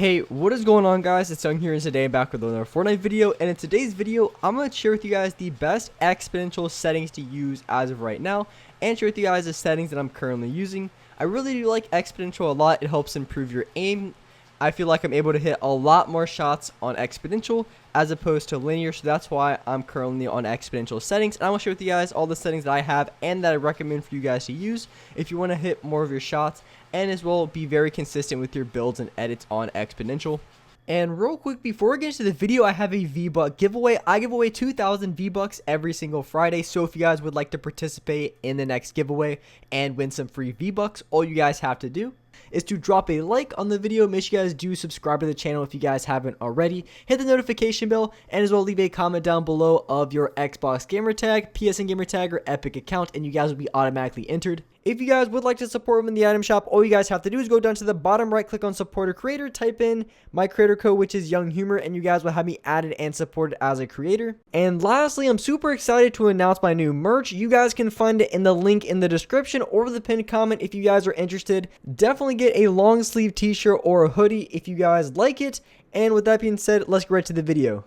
Hey, what is going on, guys? It's Young here, and today I'm back with another Fortnite video. And in today's video, I'm going to share with you guys the best exponential settings to use as of right now, and share with you guys the settings that I'm currently using. I really do like exponential a lot. It helps improve your aim. I feel like I'm able to hit a lot more shots on exponential as opposed to linear, so that's why I'm currently on exponential settings. And I want to share with you guys all the settings that I have and that I recommend for you guys to use if you want to hit more of your shots, and as well be very consistent with your builds and edits on exponential. And real quick, before we get into the video, I have a V-Buck giveaway. I give away 2,000 V-Bucks every single Friday, so if you guys would like to participate in the next giveaway and win some free V-Bucks, all you guys have to do is to drop a like on the video. Make sure you guys do subscribe to the channel if you guys haven't already. Hit the notification bell, and as well leave a comment down below of your Xbox gamer tag, PSN gamer tag, or Epic account, and you guys will be automatically entered. If you guys would like to support them in the item shop, all you guys have to do is go down to the bottom right, click on support a creator, type in my creator code, which is Young Humor, and you guys will have me added and supported as a creator. And lastly, I'm super excited to announce my new merch. You guys can find it in the link in the description or the pinned comment if you guys are interested. Definitely get a long sleeve t-shirt or a hoodie if you guys like it. And with that being said, let's get right to the video.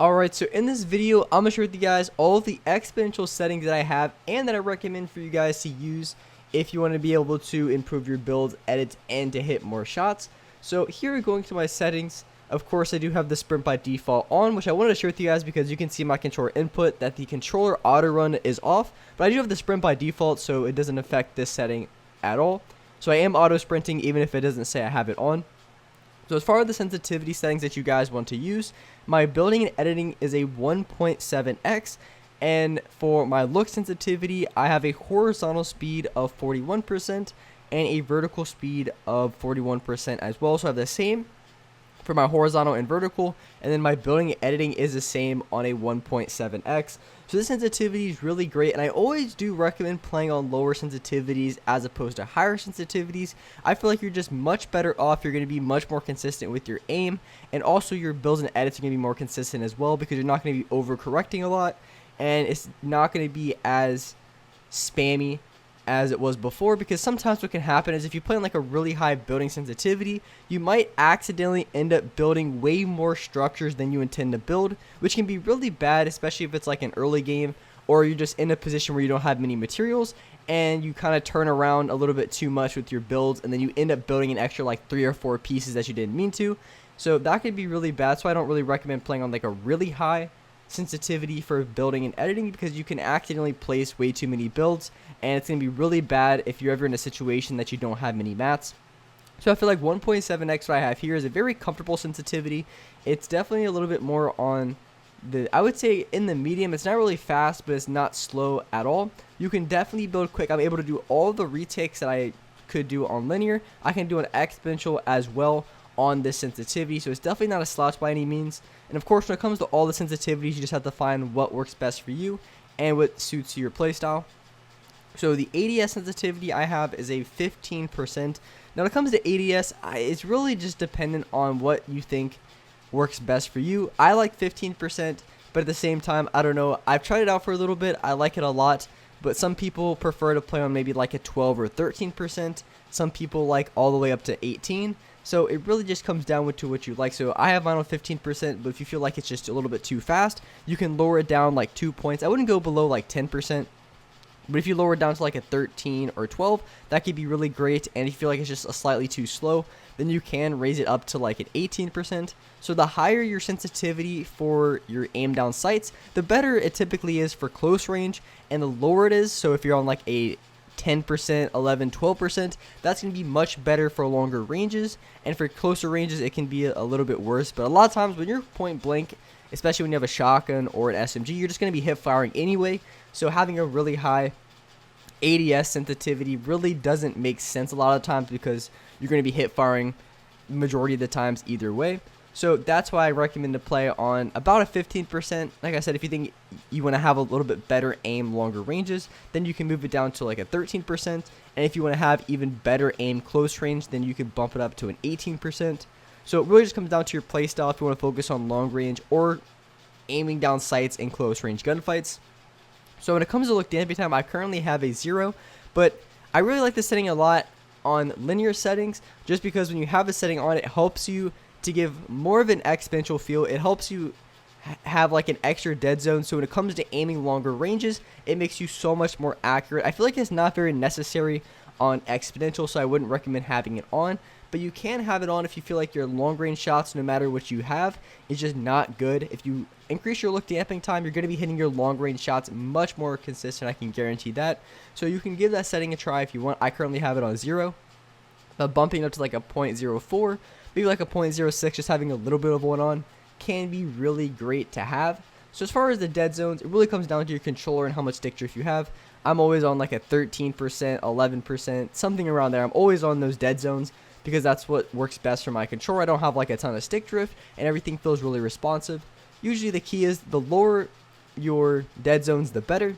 Alright, so in this video, I'm going to share with you guys all of the exponential settings that I have and that I recommend for you guys to use if you want to be able to improve your builds, edits, and to hit more shots. So here, going to my settings, of course I do have the sprint by default on, which I wanted to share with you guys because you can see my controller input that the controller auto run is off, but I do have the sprint by default, so it doesn't affect this setting at all. So I am auto sprinting even if it doesn't say I have it on. So as far as the sensitivity settings that you guys want to use, my building and editing is a 1.7x, and for my look sensitivity, I have a horizontal speed of 41% and a vertical speed of 41% as well. So I have the same for my horizontal and vertical, and then my building and editing is the same on a 1.7x. So this sensitivity is really great, and I always do recommend playing on lower sensitivities as opposed to higher sensitivities. I feel like you're just much better off. You're going to be much more consistent with your aim, and also your builds and edits are going to be more consistent as well because you're not going to be overcorrecting a lot, and it's not going to be as spammy as it was before, because sometimes what can happen is if you play on like a really high building sensitivity, you might accidentally end up building way more structures than you intend to build, which can be really bad, especially if it's like an early game or you're just in a position where you don't have many materials and you kind of turn around a little bit too much with your builds, and then you end up building an extra like 3 or 4 pieces that you didn't mean to. So that could be really bad. So I don't really recommend playing on like a really high sensitivity for building and editing, because you can accidentally place way too many builds, and it's going to be really bad if you're ever in a situation that you don't have many mats. So I feel like 1.7x what I have here is a very comfortable sensitivity. It's definitely a little bit more on the, I would say, in the medium. It's not really fast, but it's not slow at all. You can definitely build quick. I'm able to do all the retakes that I could do on linear. I can do an exponential as well on this sensitivity, so it's definitely not a slouch by any means. And of course, when it comes to all the sensitivities, you just have to find what works best for you and what suits your playstyle. So the ADS sensitivity I have is a 15%. Now when it comes to ADS, it's really just dependent on what you think works best for you. I like 15%, but at the same time, I don't know, I've tried it out for a little bit. I like it a lot, but some people prefer to play on maybe like a 12 or 13%. Some people like all the way up to 18%. So it really just comes down to what you like. So I have mine on 15%, but if you feel like it's just a little bit too fast, you can lower it down like 2 points. I wouldn't go below like 10%, but if you lower it down to like a 13 or 12, that could be really great. And if you feel like it's just a slightly too slow, then you can raise it up to like an 18%. So the higher your sensitivity for your aim down sights, the better it typically is for close range, and the lower it is, so if you're on like a 10%, 11, 12%, that's going to be much better for longer ranges, and for closer ranges it can be a little bit worse. But a lot of times when you're point blank, especially when you have a shotgun or an SMG, you're just going to be hip firing anyway, so having a really high ADS sensitivity really doesn't make sense a lot of times, because you're going to be hip firing majority of the times either way. So that's why I recommend to play on about a 15%. Like I said, if you think you want to have a little bit better aim, longer ranges, then you can move it down to like a 13%. And if you want to have even better aim, close range, then you can bump it up to an 18%. So it really just comes down to your playstyle if you want to focus on long range or aiming down sights in close range gunfights. So when it comes to look damping time, I currently have a 0, but I really like this setting a lot on linear settings, just because when you have a setting on, it helps you to give more of an exponential feel. It helps you have like an extra dead zone, so when it comes to aiming longer ranges, it makes you so much more accurate. I feel like it's not very necessary on exponential, so I wouldn't recommend having it on, but you can have it on if you feel like your long range shots, no matter what you have, is just not good. If you increase your look damping time, you're going to be hitting your long range shots much more consistent, I can guarantee that. So you can give that setting a try if you want. I currently have it on 0, but bumping up to like a 0.04, maybe like a 0.06, just having a little bit of one on can be really great to have. So as far as the dead zones, it really comes down to your controller and how much stick drift you have. I'm always on like a 13%, 11%, something around there. I'm always on those dead zones because that's what works best for my controller. I don't have like a ton of stick drift and everything feels really responsive. Usually the key is the lower your dead zones, the better,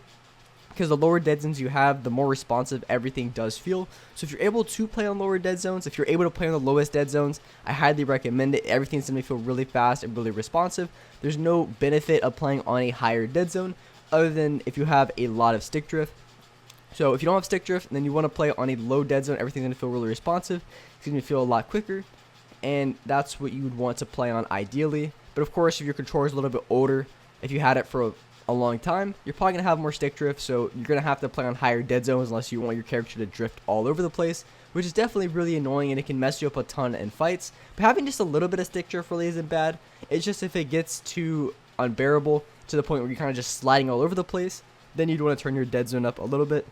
because the lower dead zones you have, the more responsive everything does feel. So if you're able to play on lower dead zones, if you're able to play on the lowest dead zones, I highly recommend it. Everything's going to feel really fast and really responsive. There's no benefit of playing on a higher dead zone other than if you have a lot of stick drift. So if you don't have stick drift and then you want to play on a low dead zone, everything's going to feel really responsive. It's going to feel a lot quicker, and that's what you would want to play on ideally. But of course, if your controller is a little bit older, if you had it for a long time, you're probably going to have more stick drift, so you're going to have to play on higher dead zones unless you want your character to drift all over the place, which is definitely really annoying, and it can mess you up a ton in fights. But having just a little bit of stick drift really isn't bad. It's just if it gets too unbearable to the point where you're kind of just sliding all over the place, then you'd want to turn your dead zone up a little bit.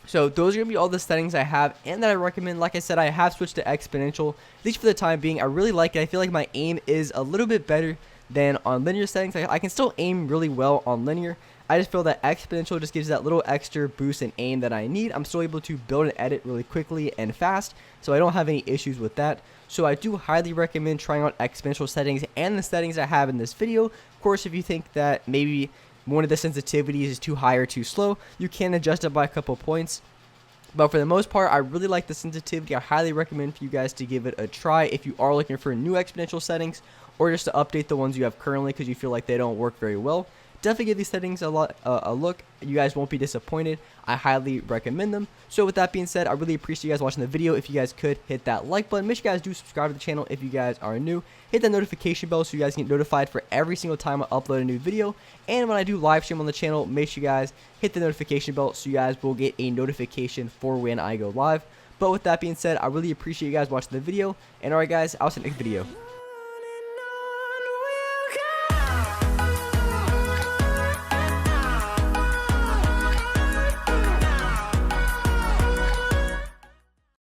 So those are going to be all the settings I have and that I recommend. Like I said, I have switched to exponential, at least for the time being. I really like it. I feel like my aim is a little bit better than on linear settings. I can still aim really well on linear. I just feel that exponential just gives that little extra boost in aim that I need. I'm still able to build and edit really quickly and fast, so I don't have any issues with that. So I do highly recommend trying out exponential settings and the settings I have in this video. Of course, if you think that maybe one of the sensitivities is too high or too slow, you can adjust it by a couple points. But for the most part, I really like the sensitivity. I highly recommend for you guys to give it a try if you are looking for new exponential settings, or just to update the ones you have currently because you feel like they don't work very well. Definitely give these settings a look. You guys won't be disappointed. I highly recommend them. So with that being said, I really appreciate you guys watching the video. If you guys could hit that like button, make sure you guys do subscribe to the channel if you guys are new. Hit that notification bell so you guys get notified for every single time I upload a new video. And when I do live stream on the channel, make sure you guys hit the notification bell so you guys will get a notification for when I go live. But with that being said, I really appreciate you guys watching the video. And alright guys, I'll see you in the next video.